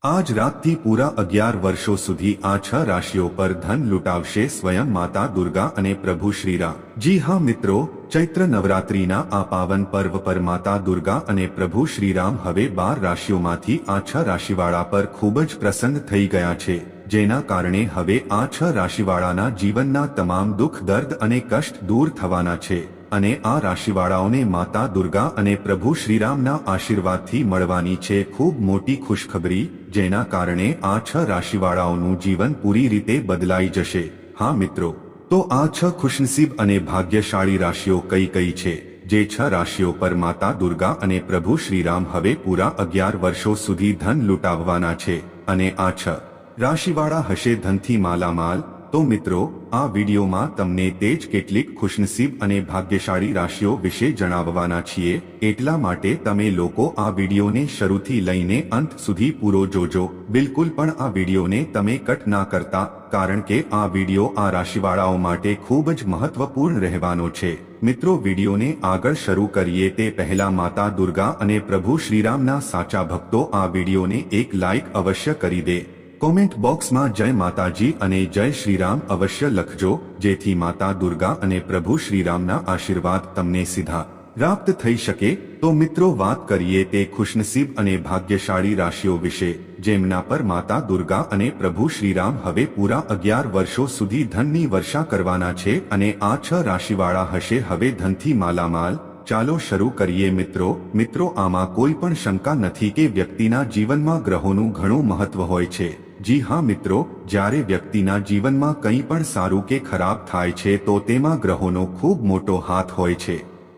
આજ રાતથી પૂરા 11 વર્ષો સુધી આ 6 રાશિઓ પર ધન લૂંટાવશે સ્વયં માતા દુર્ગા અને પ્રભુ શ્રીરામ। જી હા મિત્રો, ચૈત્ર નવરાત્રિના આ પાવન પર્વ પર માતા દુર્ગા અને પ્રભુ શ્રીરામ હવે 12 રાશિઓમાંથી આ 6 રાશિવાળા પર ખૂબ જ પ્રસન્ન થઈ ગયા છે, જેના કારણે હવે આ 6 રાશિવાળાના જીવનના તમામ દુઃખ, દર્દ અને કષ્ટ દૂર થવાના છે અને આ રાશિવાળાઓને માતા દુર્ગા અને પ્રભુ શ્રીરામના આશીર્વાદથી મળવાની છે ખૂબ મોટી ખુશખબરી, જેના કારણે આ 6 રાશિવાળાઓનું જીવન પૂરી રીતે બદલાઈ જશે। હા મિત્રો, તો આ 6 ખુશનસીબ અને ભાગ્યશાળી રાશિઓ કઈ કઈ છે, જે 6 રાશિઓ પર માતા દુર્ગા અને પ્રભુ શ્રીરામ હવે પૂરા 11 વર્ષો સુધી ધન લૂંટાવવાના છે અને આ 6 રાશિવાળા હશે ધનથી માલામાલ। તો મિત્રો, આ વિડીયોમાં તમને તે જ કેટલીક ખુશનસીબ અને ભાગ્યશાળી રાશિઓ વિશે જણાવવાના છીએ, એટલા માટે તમે લોકો આ વિડીયોને શરૂથી લઈને અંત સુધી પૂરો જોજો। બિલકુલ પણ આ વિડીયોને તમે કટ ના કરતા, કારણ કે આ વિડીયો આ રાશિવાળાઓ માટે ખૂબ જ મહત્વપૂર્ણ રહેવાનો છે। મિત્રો, વિડીયોને આગળ શરૂ કરીએ તે પહેલા માતા દુર્ગા અને પ્રભુ શ્રીરામના સાચા ભક્તો આ વિડીયોને એક લાઇક અવશ્ય કરી દે। કોમેન્ટ બોક્સમાં જય માતાજી અને જય શ્રીરામ અવશ્ય લખજો, જેથી માતા દુર્ગા અને પ્રભુ શ્રીરામના આશીર્વાદ તમને સીધા પ્રાપ્ત થઈ શકે। તો મિત્રો, વાત કરીએ તે ખુશનસીબ અને ભાગ્યશાળી રાશિઓ વિશે, જેમના પર માતા દુર્ગા અને પ્રભુ શ્રીરામ હવે પૂરા 11 વર્ષો સુધી ધનની વર્ષા કરવાના છે અને આ 6 રાશિવાળા હશે હવે ધનથી માલામાલ। ચાલો શરૂ કરીએ મિત્રો, આમાં કોઈ પણ શંકા નથી કે વ્યક્તિના જીવનમાં ગ્રહોનું ઘણું મહત્વ હોય છે। જી હા મિત્રો, જ્યારે વ્યક્તિના જીવનમાં કંઈ પણ સારું કે ખરાબ થાય છે તો તેમાં ગ્રહોનો ખૂબ મોટો હાથ હોય છે।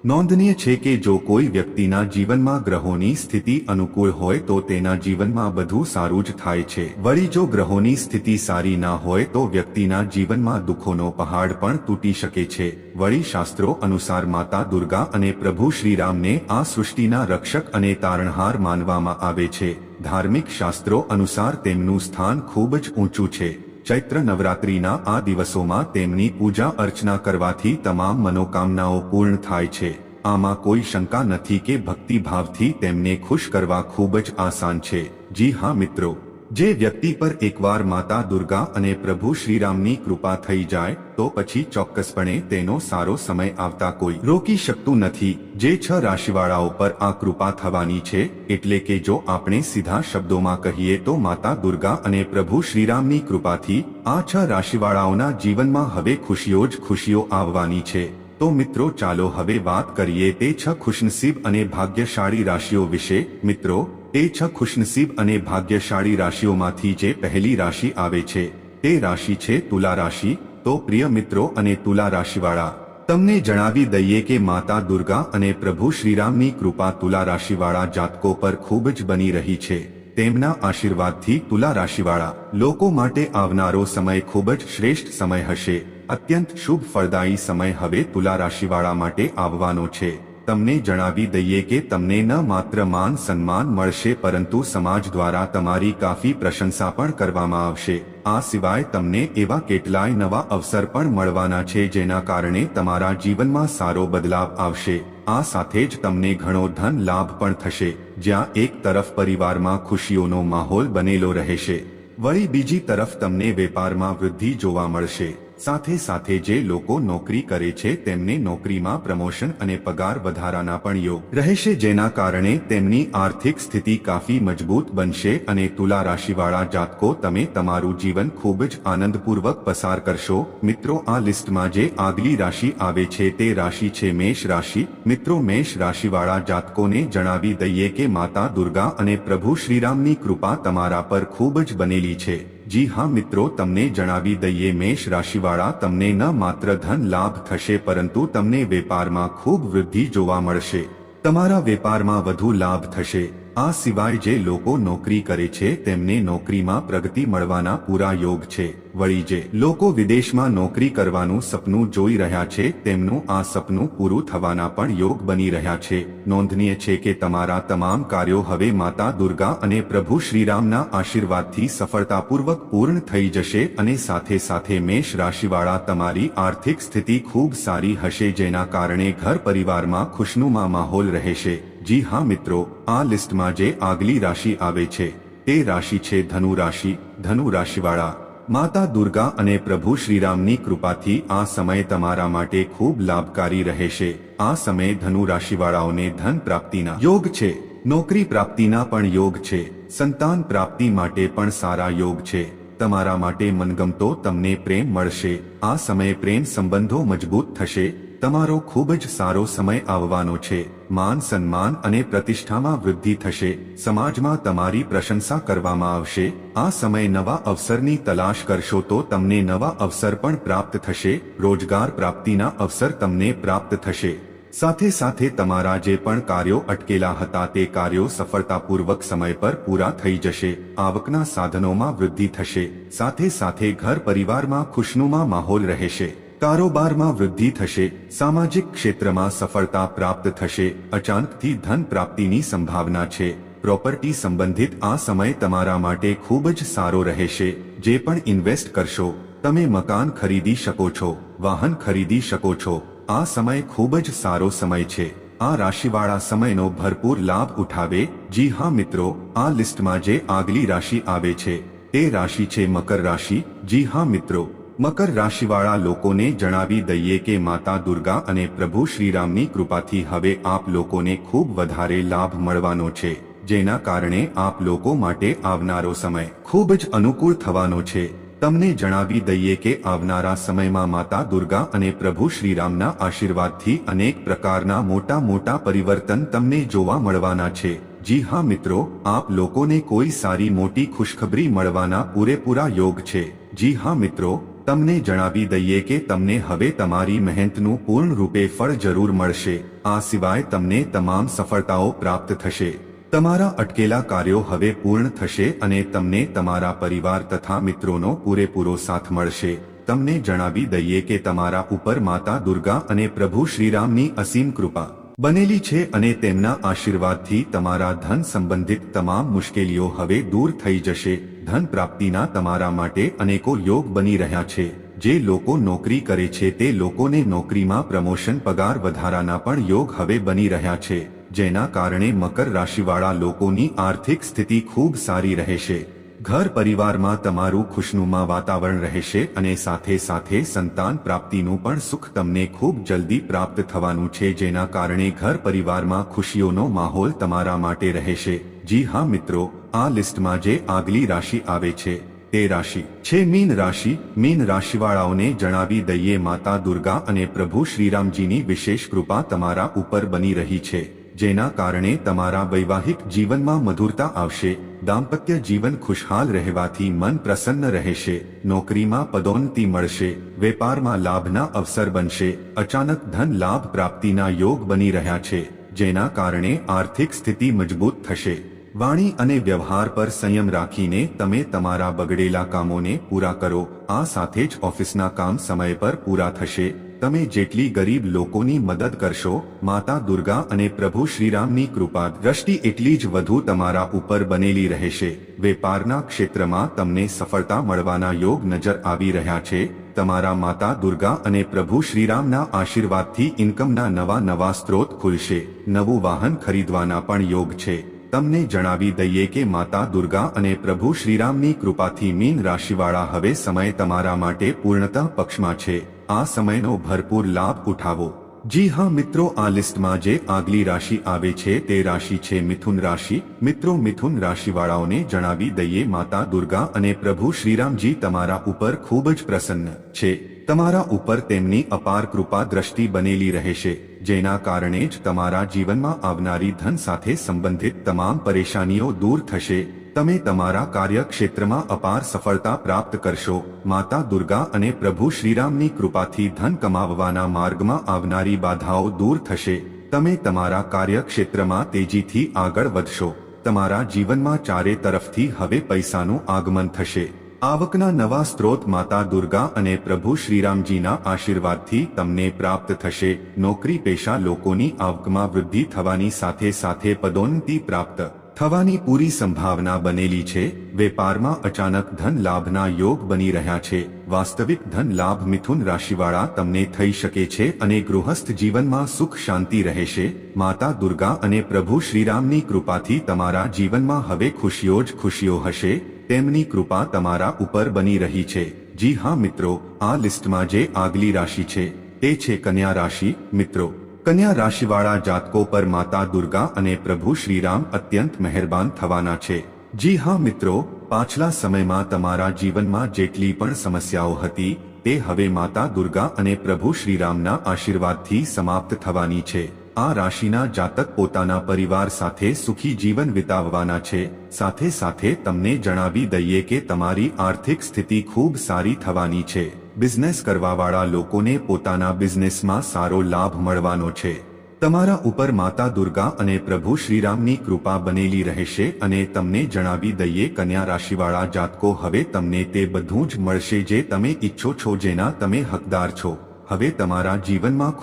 નોંધનીય છે કે જો કોઈ વ્યક્તિના જીવનમાં ગ્રહોની સ્થિતિ અનુકૂળ હોય તો તેના જીવનમાં બધું સારું જ થાય છે। વળી જો ગ્રહોની સ્થિતિ સારી ના હોય તો વ્યક્તિના જીવનમાં દુઃખોનો પહાડ પણ તૂટી શકે છે। વળી શાસ્ત્રો અનુસાર માતા દુર્ગા અને પ્રભુ શ્રીરામને આ સૃષ્ટિના રક્ષક અને તારણહાર માનવામાં આવે છે। ધાર્મિક શાસ્ત્રો અનુસાર તેમનું સ્થાન ખૂબ જ ઊંચું છે। ચૈત્ર નવરાત્રિના આ દિવસોમાં તેમની પૂજા અર્ચના કરવાથી તમામ મનોકામનાઓ પૂર્ણ થાય છે। આમાં કોઈ શંકા નથી કે ભક્તિભાવથી તેમને ખુશ કરવા ખૂબ જ આસાન છે। જી હા મિત્રો, જે વ્યક્તિ પર એકવાર માતા દુર્ગા અને પ્રભુ શ્રીરામની કૃપા થઈ જાય તો પછી ચોક્કસપણે તેનો સારો સમય આવતા કોઈ રોકી શકતું નથી। જે 6 રાશિવાળાઓ પર આ કૃપા થવાની છે, એટલે કે જો આપણે સીધા શબ્દોમાં કહીએ તો માતા દુર્ગા અને પ્રભુ શ્રીરામની કૃપાથી આ 6 રાશિવાળાઓના જીવનમાં હવે ખુશીઓ જ ખુશીઓ આવવાની છે। તો મિત્રો, ચાલો હવે વાત કરીએ તે 6 ખુશનસીબ અને ભાગ્યશાળી રાશિઓ વિશે। મિત્રો, તે 6 ખુશનસીબ અને ભાગ્યશાળી રાશિઓમાંથી જે પહેલી રાશિ આવે છે તે રાશિ છે તુલા રાશિ। તો પ્રિય મિત્રો અને તુલા રાશિવાળા, તમને જણાવી દઈએ કે માતા દુર્ગા અને પ્રભુ શ્રીરામની કૃપા તુલા રાશિવાળા જાતકો પર ખૂબ જ બની રહી છે। તેમના આશીર્વાદથી તુલા રાશિવાળા લોકો માટે આવનારો સમય ખૂબ જ શ્રેષ્ઠ સમય હશે। અત્યંત શુભ ફળદાયી સમય હવે તુલા રાશિવાળા માટે આવવાનો છે। તમને જણાવી દઈએ કે તમને ન માત્ર માન સન્માન મળશે, પરંતુ સમાજ દ્વારા તમારી કાફી પ્રશંસા પણ કરવામાં આવશે। આ સિવાય તમને એવા કેટલાય નવા અવસર પણ મળવાના છે જેના કારણે તમારા જીવનમાં સારો બદલાવ આવશે। આ સાથે જ તમને ઘણો ધન લાભ પણ થશે, જ્યાં એક તરફ પરિવારમાં ખુશીઓનો માહોલ બનેલો રહેશે, વળી બીજી તરફ તમને વેપારમાં વૃદ્ધિ જોવા મળશે। સાથે સાથે જે લોકો નોકરી કરે છે તેમને નોકરીમાં પ્રમોશન અને પગાર વધારાના પણ યોગ રહેશે, જેના કારણે તેમની આર્થિક સ્થિતિ કાફી મજબૂત બનશે અને તુલા રાશિવાળા જાતકો તમે તમારું જીવન ખૂબ જ આનંદપૂર્વક પસાર કરશો। મિત્રો, આ લિસ્ટમાં જે આગલી રાશિ આવે છે તે રાશિ છે મેષ રાશિ। મિત્રો, મેષ રાશિવાળા જાતકોને જણાવી દઈએ કે માતા દુર્ગા અને પ્રભુ શ્રીરામની કૃપા તમારા પર ખૂબ જ બનેલી છે। જી હા મિત્રો, તમને જણાવી દઈએ મેષ રાશિવાળા તમને ન માત્ર ધન લાભ થશે, પરંતુ તમને વેપારમાં ખૂબ વૃદ્ધિ જોવા મળશે। તમારા વેપારમાં વધુ લાભ થશે। આ સિવાય જે લોકો નોકરી કરે છે તેમને નોકરીમાં પ્રગતિ મળવાના પૂરા યોગ છે। વળી જે લોકો વિદેશમાં નોકરી કરવાનું સપનું જોઈ રહ્યા છે તેમનું આ સપનું પૂરું થવાના પણ યોગ બની રહ્યા છે। નોંધનીય છે કે તમારા તમામ કાર્યો હવે માતા દુર્ગા અને પ્રભુ શ્રીરામના આશીર્વાદથી સફળતાપૂર્વક પૂર્ણ થઈ જશે અને સાથે સાથે મેષ રાશિવાળા તમારી આર્થિક સ્થિતિ ખૂબ સારી હશે, જેના કારણે ઘર પરિવારમાં ખુશનુમા માહોલ રહેશે। જી હા મિત્રો, આ લિસ્ટમાં જે આગલી રાશિ આવે છે તે રાશિ છે ધનુ રાશિ. ધનુ રાશિવાળા માતા દુર્ગા અને પ્રભુ શ્રીરામની કૃપાથી આ સમય તમારા માટે ખૂબ લાભકારી રહેશે. આ સમયે ધનુ રાશિવાળાઓને ધન પ્રાપ્તિના યોગ છે, નોકરી પ્રાપ્તિના પણ યોગ છે, સંતાન પ્રાપ્તિ માટે પણ સારા યોગ છે. તમારા માટે મનગમતો તમને પ્રેમ મળશે. આ સમયે પ્રેમ સંબંધો મજબૂત થશે. તમારો ખૂબ જ સારો સમય આવવાનો છે. માન સન્માન અને પ્રતિષ્ઠામાં વૃદ્ધિ થશે. સમાજમાં તમારી પ્રશંસા કરવામાં આવશે. આ સમયે નવા અવસરની તલાશ કરશો તો તમને નવા અવસર પણ પ્રાપ્ત થશે. રોજગાર પ્રાપ્તિના અવસર તમને પ્રાપ્ત થશે. સાથે સાથે તમારા જે પણ કાર્યો અટકેલા હતા તે કાર્યો સફળતાપૂર્વક સમય પર પૂરા થઈ જશે. આવકના સાધનોમાં વૃદ્ધિ થશે. સાથે સાથે ઘર પરિવારમાં ખુશનુમા માહોલ રહેશે. કારોબારમાં વૃદ્ધિ થશે. સામાજિક ક્ષેત્રમાં સફળતા પ્રાપ્ત થશે. અચાનકથી ધન પ્રાપ્તિની સંભાવના છે. પ્રોપર્ટી સંબંધિત આ સમય તમારા માટે ખૂબ જ સારો રહેશે. જે પણ ઇન્વેસ્ટ કરશો તમે મકાન ખરીદી શકો છો, વાહન ખરીદી શકો છો. આ સમય ખૂબ જ સારો સમય છે. આ રાશિવાળા સમયનો ભરપૂર લાભ ઉઠાવે. જી હા મિત્રો, આ લિસ્ટમાં જે આગલી રાશિ આવે છે તે રાશિ છે મકર રાશિ. જી હા મિત્રો, મકર રાશિવાળા લોકોને જણાવી દઈએ કે માતા દુર્ગા અને પ્રભુ શ્રીરામની કૃપાથી હવે આપ લોકોને ખૂબ વધારે લાભ મળવાનો છે. જેના કારણે આપ લોકો માટે આવનારો સમય ખૂબ જ અનુકૂળ થવાનો છે. તમને જણાવી દઈએ કે આવનારા સમયમાં માતા દુર્ગા અને પ્રભુ શ્રીરામના આશીર્વાદથી અનેક પ્રકારના મોટા મોટા પરિવર્તન તમને જોવા મળવાના છે. જી હા મિત્રો, આપ લોકોને કોઈ સારી મોટી ખુશખબરી મળવાના પૂરેપૂરા યોગ છે. જી હા મિત્રો, તમને જણાવી દઈએ કે તમને હવે તમારી મહેનતનું પૂર્ણ રૂપે ફળ જરૂર મળશે. આ સિવાય તમને તમામ સફળતાઓ પ્રાપ્ત થશે. તમારા અટકેલા કાર્યો હવે પૂર્ણ થશે અને તમને તમારા પરિવાર તથા મિત્રોનો પૂરેપૂરો સાથ મળશે. તમને જણાવી દઈએ કે તમારા ઉપર માતા દુર્ગા અને પ્રભુ શ્રીરામની અસીમ કૃપા બનેલી છે અને તેમના આશીર્વાદથી તમારા ધન સંબંધિત તમામ મુશ્કેલીઓ હવે દૂર થઈ જશે. ધન પ્રાપ્તિના તમારા માટે અનેકો યોગ બની રહ્યા છે. જે લોકો નોકરી કરે છે તે લોકોને નોકરીમાં પ્રમોશન, પગાર વધારાના પણ યોગ હવે બની રહ્યા છે. જેના કારણે મકર રાશિવાળા લોકોની આર્થિક સ્થિતિ ખૂબ સારી રહેશે. ઘર પરિવારમાં તમારું ખુશનુમા વાતાવરણ રહેશે અને સાથે સાથે સંતાન પ્રાપ્તિનું પણ સુખ તમને ખૂબ જલ્દી પ્રાપ્ત થવાનું છે. જેના કારણે ઘર પરિવારમાં ખુશીઓનો માહોલ તમારા માટે રહેશે. જી હા મિત્રો, આ લિસ્ટમાં જે આગલી રાશિ આવે છે તે રાશિ છે મીન રાશિ. મીન રાશિવાળાઓને જણાવી દઈએ માતા દુર્ગા અને પ્રભુ શ્રીરામજીની વિશેષ કૃપા તમારા ઉપર બની રહી છે. જેના કારણે તમારા વૈવાહિક જીવનમાં મધુરતા આવશે. દાંપત્ય જીવન ખુશહાલ રહેવાથી મન પ્રસન્ન રહેશે. નોકરીમાં પદોન્નતિ મળશે. વેપારમાં લાભના અવસર બનશે. અચાનક ધન લાભ પ્રાપ્તિના યોગ બની રહ્યા છે. જેના કારણે આર્થિક સ્થિતિ મજબૂત થશે. વાણી અને વ્યવહાર પર સંયમ રાખીને તમે તમારા બગડેલા કામોને પૂરા કરો. આ સાથે જ ઓફિસના કામ સમય પર પૂરા થશે. તમે જેટલી ગરીબ લોકોની મદદ કરશો, માતા દુર્ગા અને પ્રભુ શ્રીરામની કૃપા દ્રષ્ટિ એટલી જ વધુ તમારા ઉપર બનેલી રહેશે. વેપારના ક્ષેત્રમાં તમને સફળતા મળવાના યોગ નજર આવી રહ્યા છે. તમારા માતા દુર્ગા અને પ્રભુ શ્રીરામના આશીર્વાદથી ઇન્કમના નવા સ્ત્રોત ખુલશે. નવું વાહન ખરીદવાના પણ યોગ છે. તમને જણાવી દઈએ કે માતા દુર્ગા અને પ્રભુ શ્રીરામની કૃપાથી મીન રાશિવાળા હવે સમય તમારા માટે પૂર્ણતઃ પક્ષમાં છે. આ સમયનો ભરપૂર લાભ ઉઠાવો. જી હા મિત્રો, આ લિસ્ટમાં જે આગલી રાશિ આવે છે તે રાશિ છે મિથુન રાશિ. મિત્રો, મિથુન રાશિવાળાઓને જણાવી દઈએ માતા દુર્ગા અને પ્રભુ શ્રીરામજી તમારા ઉપર ખૂબ જ પ્રસન્ન છે. તમારા ઉપર તેમની અપાર કૃપા દ્રષ્ટિ બનેલી રહેશે. જેના કારણે જ તમારા જીવનમાં આવનારી ધન સાથે સંબંધિત તમામ પરેશાનીઓ દૂર થશે. તમે તમારા કાર્યક્ષેત્રમાં અપાર સફળતા પ્રાપ્ત કરશો. માતા દુર્ગા અને પ્રભુ શ્રીરામની કૃપાથી ધન કમાવવાના માર્ગમાં આવનારી બાધાઓ દૂર થશે. તમે તમારા કાર્યક્ષેત્રમાં તેજીથી આગળ વધશો. તમારા જીવનમાં ચારે તરફથી હવે પૈસાનું આગમન થશે. આવકના નવા સ્ત્રોત માતા દુર્ગા અને પ્રભુ શ્રીરામજીના આશીર્વાદથી તમને પ્રાપ્ત થશે. નોકરી પેશા લોકોની આવકમાં વૃદ્ધિ થવાની સાથે સાથે પદોન્નતિ પ્રાપ્ત થવાની પૂરી સંભાવના બનેલી છે। વેપારમાં અચાનક ધન લાભના યોગ બની રહ્યા છે। વાસ્તવિક ધન લાભ મિથુન રાશિવાળા તમને થઈ શકે છે અને ગૃહસ્થ જીવનમાં સુખ શાંતિ રહેશે। માતા દુર્ગા અને પ્રભુ શ્રીરામની કૃપાથી તમારા જીવનમાં હવે ખુશીઓ જ ખુશીઓ હશે। તેમની કૃપા તમારા ઉપર બની રહી છે। જી હા મિત્રો, આ લિસ્ટમાં જે આગલી રાશિ છે તે છે કન્યા રાશિ। મિત્રો, કન્યા રાશિવાળા જાતકો પર માતા દુર્ગા અને પ્રભુ શ્રીરામ અત્યંત મહેરબાન થવાના છે। જી હા મિત્રો, પાછલા સમયમાં તમારા જીવનમાં જેટલી પણ સમસ્યાઓ હતી તે હવે માતા દુર્ગા અને પ્રભુ શ્રીરામના આશીર્વાદથી સમાપ્ત થવાની છે। આ રાશિના જાતક પોતાના પરિવાર સાથે સુખી જીવન વિતાવવાના છે। સાથે સાથે તમને જણાવી દઈએ કે તમારી આર્થિક સ્થિતિ ખૂબ સારી થવાની છે। બિઝનેસ કરવાવાળા લોકોને પોતાના બિઝનેસમાં સારો લાભ મળવાનો છે। તમારા ઉપર માતા દુર્ગા અને પ્રભુ શ્રીરામની કૃપા બનેલી રહેશે અને તમને જણાવી દઈએ કન્યા રાશિવાળા જાતકો, હવે તમને તે બધું જ મળશે જે તમે ઈચ્છો છો, જેના તમે હકદાર છો। હવે તમારા જીવનમાં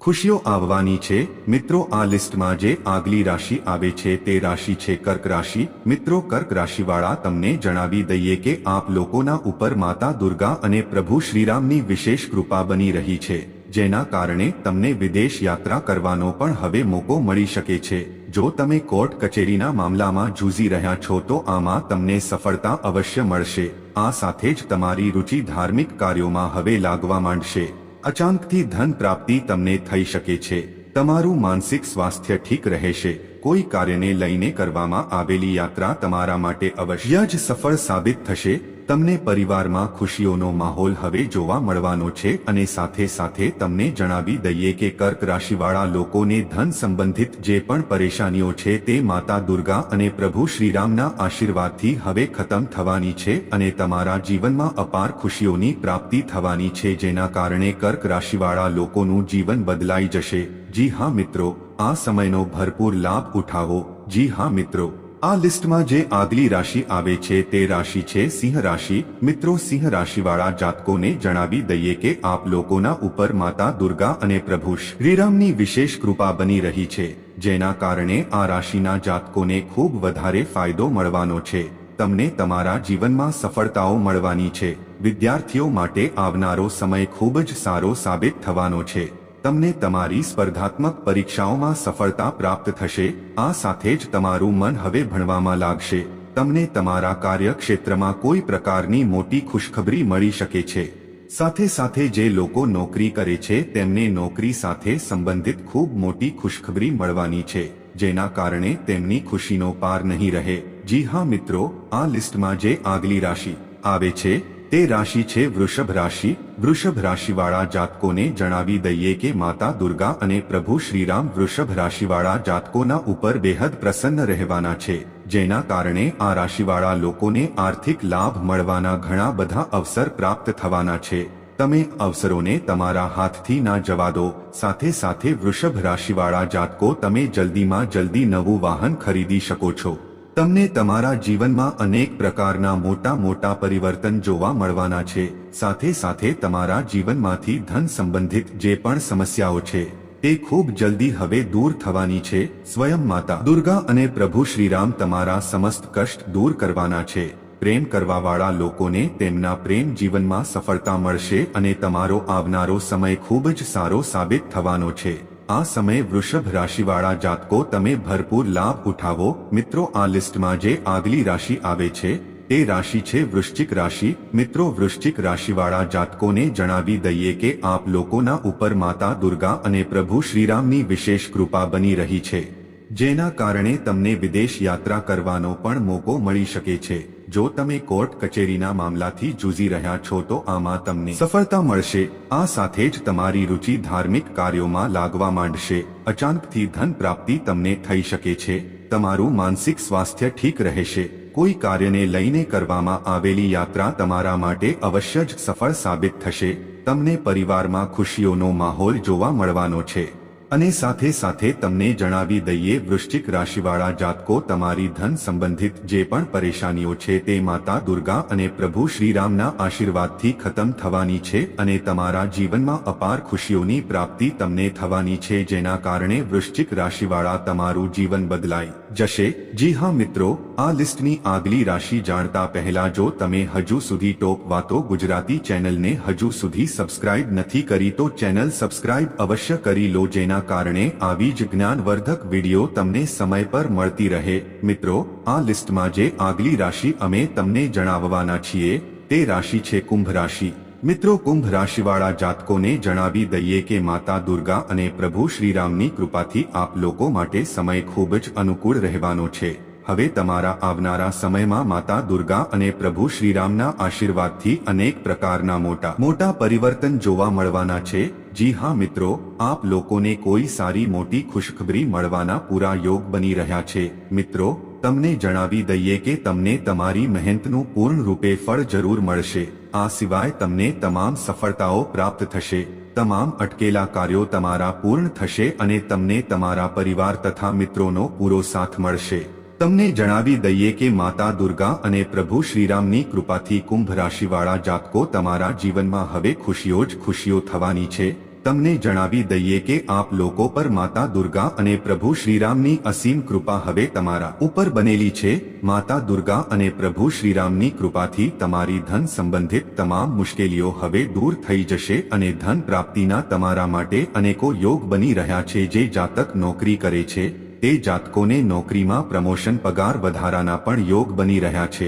ખુશીઓ આવવાની છે। મિત્રો, આ લિસ્ટમાં જે આગલી રાશિ આવે છે તે રાશિ છે કર્ક રાશિ। મિત્રો, કર્ક રાશિવાળા તમને જણાવી દઈએ કે આપ લોકોના ઉપર માતા દુર્ગા અને પ્રભુ શ્રીરામની વિશેષ કૃપા બની રહી છે, જેના કારણે તમને વિદેશ યાત્રા કરવાનો પણ હવે મોકો મળી શકે છે। જો તમે કોર્ટ કચેરીના મામલામાં જૂઝી રહ્યા છો તો આમાં તમને સફળતા અવશ્ય મળશે। આ સાથે જ તમારી રુચિ ધાર્મિક કાર્યોમાં હવે લાગવા માંડશે। અચાનકથી ધન પ્રાપ્તિ તમને થઈ શકે છે। તમારું માનસિક સ્વાસ્થ્ય ઠીક રહેશે। કોઈ કાર્યને લઈને કરવામાં આવેલી યાત્રા તમારા માટે અવશ્ય જ સફળ સાબિત થશે। તમને પરિવારમાં ખુશીઓનો માહોલ હવે જોવા મળવાનો છે અને સાથે સાથે તમને જણાવી દઈએ કે કર્ક રાશિવાળા લોકોને ધન સંબંધિત જે પણ પરેશાનીઓ છે તે માતા દુર્ગા અને પ્રભુ શ્રીરામના આશીર્વાદથી હવે ખતમ થવાની છે અને તમારા જીવનમાં અપાર ખુશીઓની પ્રાપ્તિ થવાની છે, જેના કારણે કર્ક રાશિવાળા લોકોનું જીવન બદલાઈ જશે। જી હા મિત્રો, આ સમયનો ભરપૂર લાભ ઉઠાવો। જી હા મિત્રો, આ લિસ્ટમાં જે આગલી રાશિ આવે છે તે રાશિ છે સિંહ રાશિ। મિત્રો, સિંહ રાશિવાળા જાતકોને જણાવી દઈએ કે આપ લોકોના ઉપર માતા દુર્ગા અને પ્રભુ શ્રીરામની વિશેષ કૃપા બની રહી છે, જેના કારણે આ રાશિના જાતકોને ખૂબ વધારે ફાયદો મળવાનો છે। તમને તમારા જીવનમાં સફળતાઓ મળવાની છે। વિદ્યાર્થીઓ માટે આવનારો સમય ખૂબ જ સારો સાબિત થવાનો છે। તમને તમારી સ્પર્ધાત્મક પરીક્ષાઓમાં સફળતા પ્રાપ્ત થશે। આ સાથે જ તમારું મન હવે ભણવામાં લાગશે। તમને તમારા કાર્યક્ષેત્રમાં કોઈ પ્રકારની મોટી ખુશખબરી મળી શકે છે। સાથે સાથે જે લોકો નોકરી કરે છે તેમને નોકરી સાથે સંબંધિત ખૂબ મોટી ખુશખબરી મળવાની છે, જેના કારણે તેમની ખુશીનો પાર નહીં રહે। જી હા મિત્રો, આ લિસ્ટમાં જે આગલી રાશિ આવે છે તે રાશિ છે વૃષભ રાશિ। વૃષભ રાશિવાળા જાતકોને જણાવી દઈએ કે માતા દુર્ગા અને પ્રભુ શ્રીરામ વૃષભ રાશિવાળા જાતકોના ઉપર બેહદ પ્રસન્ન રહેવાના છે, જેના કારણે આ રાશિવાળા લોકોને આર્થિક લાભ મળવાના ઘણા બધા અવસર પ્રાપ્ત થવાના છે। તમે અવસરોને તમારા હાથથી ના જવા દો। સાથે સાથે વૃષભ રાશિવાળા જાતકો, તમે જલ્દીમાં જલ્દી નવું વાહન ખરીદી શકો છો। તમને તમારા જીવનમાં અનેક પ્રકારના મોટા પરિવર્તન જોવા મળવાના છે। સાથે સાથે તમારા જીવનમાંથી ધન સંબંધિત જે પણ સમસ્યાઓ છે તે ખૂબ જલ્દી હવે દૂર થવાની છે। સ્વયં માતા દુર્ગા અને પ્રભુ શ્રીરામ તમારા સમસ્ત કષ્ટ દૂર કરવાના છે। પ્રેમ કરવાવાળા લોકોને તેમના પ્રેમ જીવનમાં સફળતા મળશે અને તમારો આવનારો સમય ખૂબ જ સારો સાબિત થવાનો છે। આ સમયે વૃષભ રાશિવાળા જાતકો, તમે ભરપૂર લાભ ઉઠાવો। મિત્રો, આ લિસ્ટમાં જે આગલી રાશિ આવે છે તે રાશિ છે વૃશ્ચિક રાશિ। મિત્રો, વૃશ્ચિક રાશિવાળા જાતકોને જણાવી દઈએ કે આપ લોકોના ઉપર માતા દુર્ગા અને પ્રભુ શ્રીરામની વિશેષ કૃપા બની રહી છે, જેના કારણે તમને વિદેશ યાત્રા કરવાનો પણ મોકો મળી શકે છે। જો તમે કોર્ટ કચેરીના મામલાથી જૂઝી રહ્યા છો તો આમાં તમને સફળતા મળશે। આ સાથે જ તમારી રુચિ ધાર્મિક કાર્યોમાં લાગવા માંડશે। અચાનકથી ધન પ્રાપ્તિ તમને થઈ શકે છે। તમારું માનસિક સ્વાસ્થ્ય ઠીક રહેશે। કોઈ કાર્યને લઈને કરવામાં આવેલી યાત્રા તમારા માટે અવશ્ય જ સફળ સાબિત થશે। તમને પરિવારમાં ખુશીઓનો માહોલ જોવા મળવાનો છે। અને સાથે સાથે તમને જણાવી દઈએ વૃશ્ચિક રાશિવાળા જાતકો તમારી ધન સંબંધિત જે પણ પરેશાનીઓ છે તે માતા દુર્ગા અને પ્રભુ શ્રીરામના આશીર્વાદથી ખતમ થવાની છે અને તમારા જીવનમાં અપાર ખુશીઓની પ્રાપ્તિ તમને થવાની છે જેના કારણે વૃશ્ચિક રાશિવાળા તમારું જીવન બદલાઈ જશે। જી હા મિત્રો, આ લિસ્ટની આગલી રાશિ જાણતા પહેલા જો તમે હજુ સુધી ટોપ વાતો ગુજરાતી ચેનલને હજુ સુધી સબસ્ક્રાઇબ નથી કરી તો ચેનલ સબસ્ક્રાઇબ અવશ્ય કરી લો જેના કારણે આવી જ જ્ઞાનવર્ધક વિડીયો તમને સમય પર મળતી રહે। મિત્રો, આ લિસ્ટમાં જે આગલી રાશિ અમે તમને જણાવવાના છીએ તે રાશિ છે કુંભ રાશિ। મિત્રો, કુંભ રાશિવાળા જાતકોને જણાવી દઈએ કે માતા દુર્ગા અને પ્રભુ શ્રીરામની કૃપાથી આપ લોકો માટે સમય ખૂબ જ અનુકૂળ રહેવાનો છે। હવે તમારા આવનારા સમયમાં માતા દુર્ગા અને પ્રભુ શ્રીરામના આશીર્વાદથી અનેક પ્રકારના મોટા પરિવર્તન જોવા મળવાના છે। જી હા મિત્રો, આપ લોકોને કોઈ સારી મોટી ખુશખબરી મળવાના પૂરા યોગ બની રહ્યા છે। મિત્રો, તમને જણાવી દઈએ કે તમને તમારી મહેનતનું પૂર્ણ રૂપે ફળ જરૂર મળશે। આ સિવાય તમને તમામ સફળતાઓ પ્રાપ્ત થશે, તમામ અટકેલા કાર્યો તમારા પૂર્ણ થશે અને તમને તમારા પરિવાર તથા મિત્રોનો પૂરો સાથ મળશે। તમને જણાવી દઈએ કે માતા દુર્ગા અને પ્રભુ શ્રીરામની કૃપાથી કુંભ રાશિવાળા જાતકો તમારા જીવનમાં હવે ખુશીઓ જ ખુશીઓ થવાની છે। તમને જણાવી દઈએ કે આપ લોકો પર માતા દુર્ગા અને પ્રભુ શ્રીરામની અસીમ કૃપા હવે તમારા ઉપર બનેલી છે। માતા દુર્ગા અને પ્રભુ શ્રીરામની કૃપાથી તમારી ધન સંબંધિત તમામ મુશ્કેલીઓ હવે દૂર થઈ જશે અને ધન પ્રાપ્તિના તમારા માટે અનેકો યોગ બની રહ્યા છે। જે જાતક નોકરી કરે છે તે જાતકોને નોકરીમાં પ્રમોશન પગાર વધારાના પણ યોગ બની રહ્યા છે,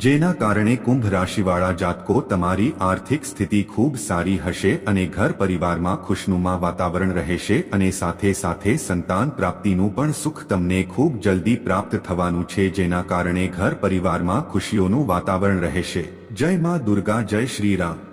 જેના કારણે કુંભ રાશિવાળા જાતકો તમારી આર્થિક સ્થિતિ ખૂબ સારી હશે અને ઘર પરિવારમાં ખુશનુમા વાતાવરણ રહેશે અને સાથે સાથે સંતાન પ્રાપ્તિનું પણ સુખ તમને ખૂબ જલ્દી પ્રાપ્ત થવાનું છે જેના કારણે ઘર પરિવારમાં ખુશીઓનું વાતાવરણ રહેશે। જય માં દુર્ગા, જય શ્રી રામ।